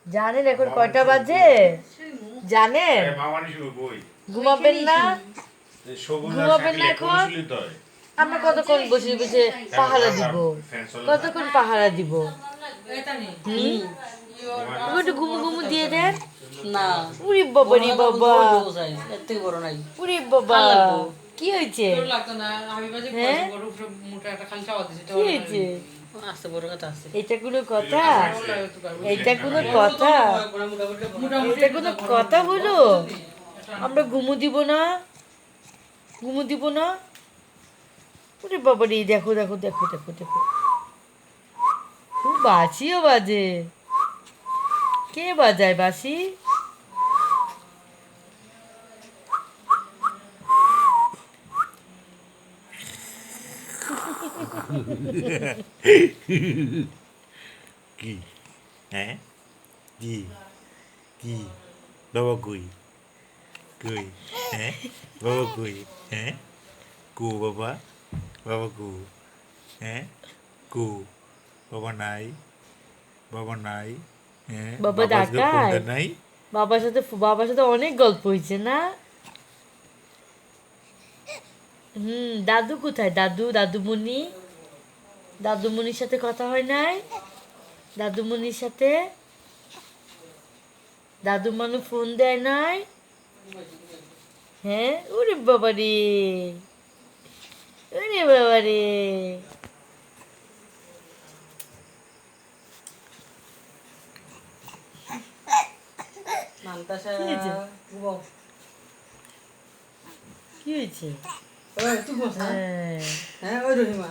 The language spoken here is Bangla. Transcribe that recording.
জানেন এখন কয়টা বাজে? জানেন? ঘুমাবেন না? ঘুমাবেন না এখন? আমরা কতক্ষণ বসে বসে পাহারা দিব? কতক্ষণ পাহারা দিব? তুমি একটু ঘুমু ঘুমু দিয়ে দেন না উরি বাবা রে বাবা এর থেকে বড় নাই উরি বাবা কি হয়েছে? হ্যাঁ কি হয়েছে? আছে বড় কথা আছে এটা কোনো কথা? এটা কোনো কথা? এটা কোনো কথা হলো? আমরা ঘুমু দিব না? ঘুমু দিব না? ওরে বাবা রে দেখো দেখো দেখো দেখো দেখো খুব বাঁশিও বাজে। কে বাজায় বাঁশি? কি হ্যাঁ কি কি বাবা কই কই হ্যাঁ বাবা কই হ্যাঁ কু বাবা বাবা কু হ্যাঁ কু বাবা নাই হ্যাঁ বাবা আজকে ডাকায়? ফোনটা নাই বাবার সাথে অনেক গল্প হয়েছে না? দাদু কোথায়? দাদুমণি দাদুমণির সাথে কথা হয় নাই? দাদুমণির সাথে দাদু মানু ফোন দেয় নাই? হ্যাঁ ওরে বাবা রে ওরে বাবা রে মানতাসা কি হয়েছে? ঘুমাও কি হয়েছে? ওই তুই বস হ্যাঁ হ্যাঁ ওই রহিমা